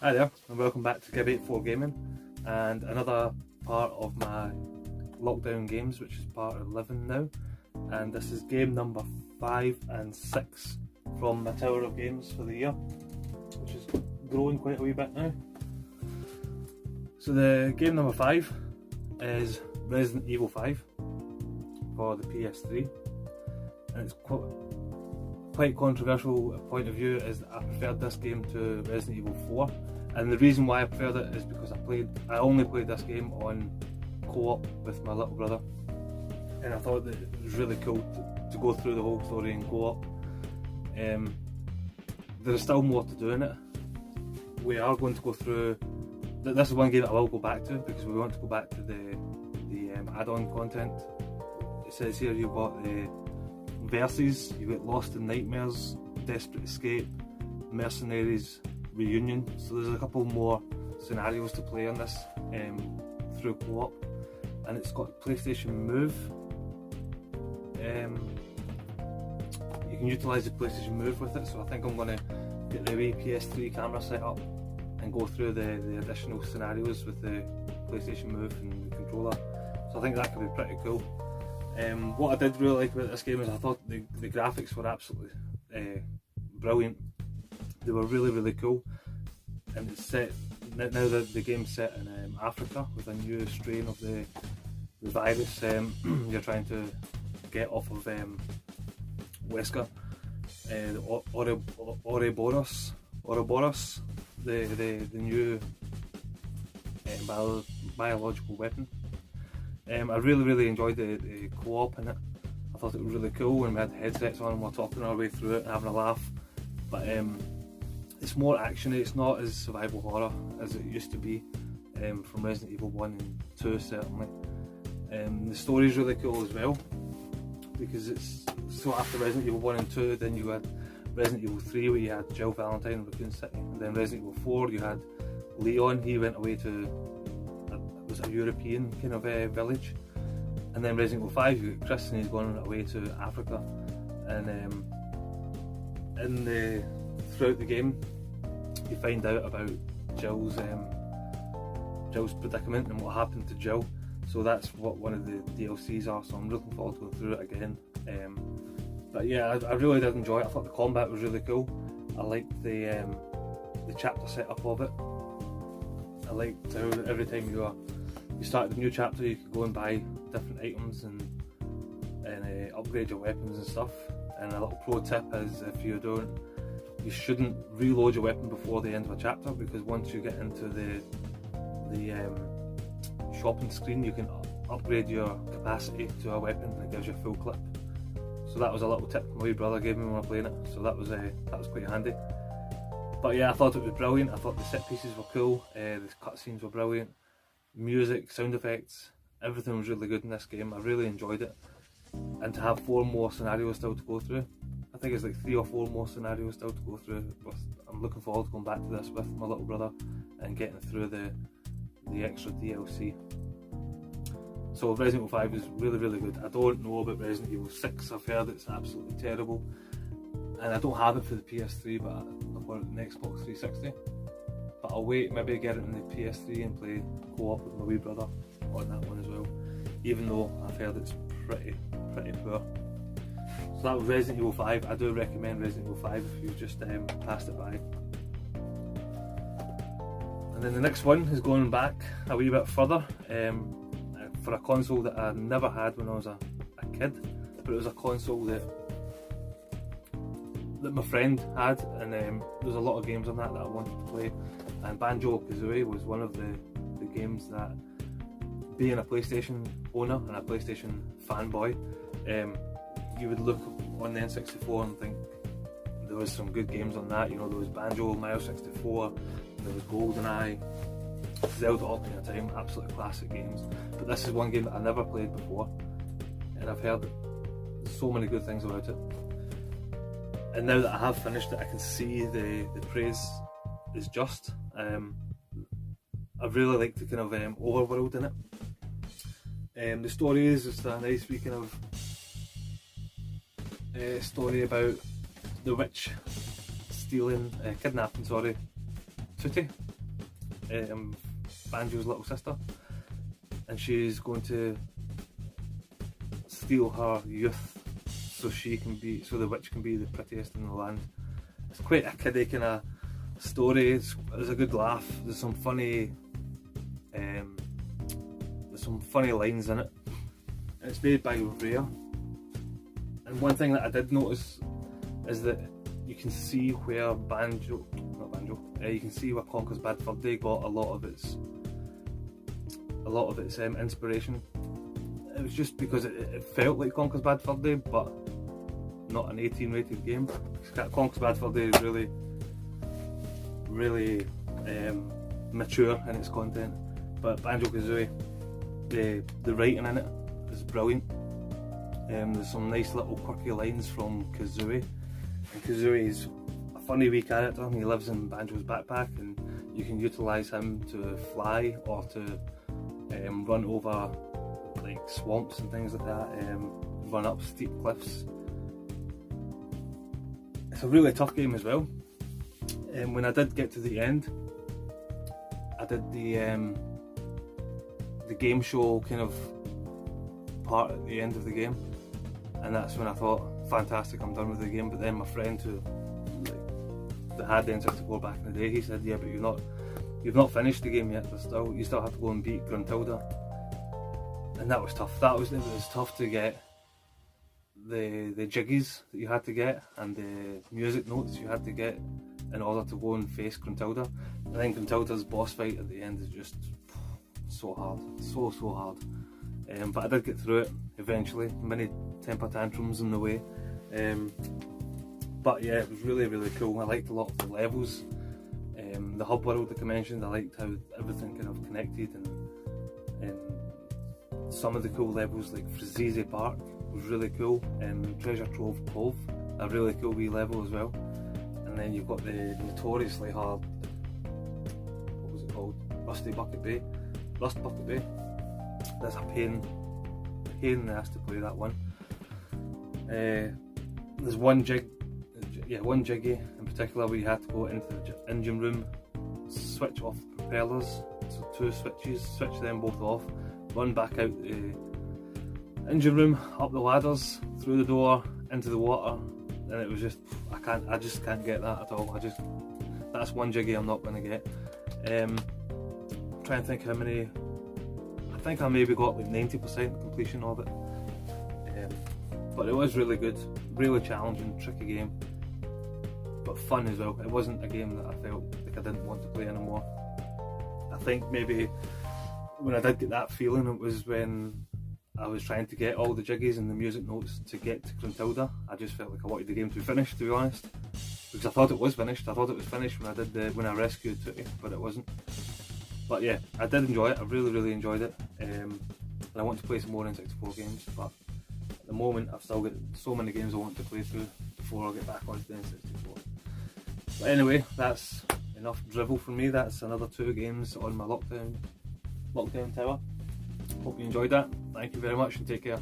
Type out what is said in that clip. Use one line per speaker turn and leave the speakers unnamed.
Hi there, and welcome back to Gib84 Gaming, and another part of my lockdown games, which is part 11 now, and this is game number 5 and 6 from my tower of games for the year, which is growing quite a wee bit now. So the game number 5 is Resident Evil 5 for the PS3, and it's quite controversial point of view is that I preferred this game to Resident Evil 4, and the reason why I preferred it is because I only played this game on co-op with my little brother, and I thought that it was really cool to go through the whole story in co-op. There's still more to do in it. We are going to go through, this is one game that I will go back to because we want to go back to the add-on content. It says here you've got the Versus, you get Lost in Nightmares, Desperate Escape, Mercenaries, Reunion. So there's a couple more scenarios to play on this through co-op, and it's got PlayStation Move. You can utilise the PlayStation Move with it, so I think I'm going to get the wee PS3 camera set up and go through the additional scenarios with the PlayStation Move and the controller. So I think that could be pretty cool. What I did really like about this game is I thought the graphics were absolutely brilliant. They were really cool, and it's set now that the game's set in Africa with a new strain of the virus. You're trying to get off of Wesker, Ouroboros, the new biological weapon. I really enjoyed the co-op in it. I thought it was really cool when we had the headsets on and we were talking our way through it and having a laugh. But it's more actiony, it's not as survival horror as it used to be from Resident Evil 1 and 2 certainly. The story is really cool as well, because it's so after Resident Evil 1 and 2 then you had Resident Evil 3 where you had Jill Valentine in Raccoon City, and then Resident Evil 4 you had Leon, he went away to a European kind of village, and then Resident Evil 5 you get Chris and he's gone away to Africa, and throughout the game you find out about Jill's predicament and what happened to Jill. So that's what one of the DLCs are, so I'm looking forward to going through it again. But yeah, I really did enjoy it. I thought the combat was really cool. I liked the chapter setup of it. I liked how every time you started a new chapter you could go and buy different items and upgrade your weapons and stuff. And a little pro tip is you shouldn't reload your weapon before the end of a chapter, because once you get into the shopping screen you can upgrade your capacity to a weapon and it gives you a full clip. So that was a little tip my wee brother gave me when I was playing it, so that was quite handy. But yeah, I thought it was brilliant. I thought the set pieces were cool, the cutscenes were brilliant, music, sound effects, everything was really good in this game. I really enjoyed it, and to have 4 more scenarios still to go through, I think it's like 3 or 4 more scenarios still to go through. I'm looking forward to going back to this with my little brother and getting through the extra DLC. So Resident Evil 5 is really good. I don't know about Resident Evil 6, I've heard it's absolutely terrible, and I don't have it for the PS3, but I've got it on the Xbox 360. But I'll wait, maybe get it on the PS3 and play co-op with my wee brother on that one as well, even though I've heard it's pretty poor. So that was Resident Evil 5. I do recommend Resident Evil 5 if you've just passed it by. And then the next one is going back a wee bit further, for a console that I never had when I was a kid, but it was a console that my friend had, and there's a lot of games on that I wanted to play, and Banjo Kazooie was one of the games that, being a PlayStation owner and a PlayStation fanboy, you would look on the N64 and think there was some good games on that. You know, there was Banjo, Mario 64, there was GoldenEye, Zelda Ocarina of Time, absolute classic games. But this is one game that I never played before, and I've heard so many good things about it. And now that I have finished it, I can see the praise is just. I really like the kind of overworld in it. The story is just a nice wee kind of story about the witch kidnapping Tootie, Banjo's little sister, and she's going to steal her youth so the witch can be the prettiest in the land. It's quite a kiddie kind of story. There's a good laugh. There's some funny lines in it. And it's made by Rare. And one thing that I did notice is that you can see where you can see where Conker's Bad Fur Day got a lot of its inspiration. It was just because it felt like Conker's Bad Fur Day, but not an 18 rated game. Conker's Bad Fur Day is really mature in its content, but Banjo Kazooie, the writing in it is brilliant. There's some nice little quirky lines from Kazooie, and Kazooie is a funny wee character. He lives in Banjo's backpack, and you can utilise him to fly or to run over like swamps and things like that, run up steep cliffs. It's a really tough game as well. When I did get to the end, I did the game show kind of part at the end of the game, and that's when I thought, fantastic, I'm done with the game. But then my friend that had the N64 back in the day, he said, yeah, but you've not finished the game yet. You still have to go and beat Gruntilda, and that was tough. It was tough to get the jiggies that you had to get and the music notes you had to get in order to go and face Gruntilda. And then Gruntilda's boss fight at the end is just so hard, so hard. But I did get through it eventually. Many temper tantrums in the way. But yeah, it was really cool. I liked a lot of the levels. The hub world that I mentioned, I liked how everything kind of connected, and some of the cool levels like Frizzese Park was really cool, and Treasure Trove Cove, a really cool wee level as well. And then you've got the notoriously hard, what was it called? Rust Bucket Bay. That's a pain in the ass to play that one. There's one jiggy in particular where you had to go into the engine room, switch off the propellers, so 2 switches, switch them both off, run back out the engine room, up the ladders, through the door, into the water, and it was just, I just can't get that at all. That's one jiggy I'm not going to get. Try and think how many. I think I maybe got like 90% completion of it, but it was really good, really challenging, tricky game, but fun as well. It wasn't a game that I felt like I didn't want to play anymore. I think maybe when I did get that feeling, it was when I was trying to get all the jiggies and the music notes to get to Gruntilda. I just felt like I wanted the game to be finished, to be honest, because I thought it was finished. I thought it was finished when I rescued Tootie, but it wasn't. But yeah, I did enjoy it. I really enjoyed it, and I want to play some more N64 games. But at the moment, I've still got so many games I want to play through before I get back onto the N64. But anyway, that's enough drivel for me. That's another 2 games on my lockdown tower. Hope you enjoyed that. Thank you very much and take care.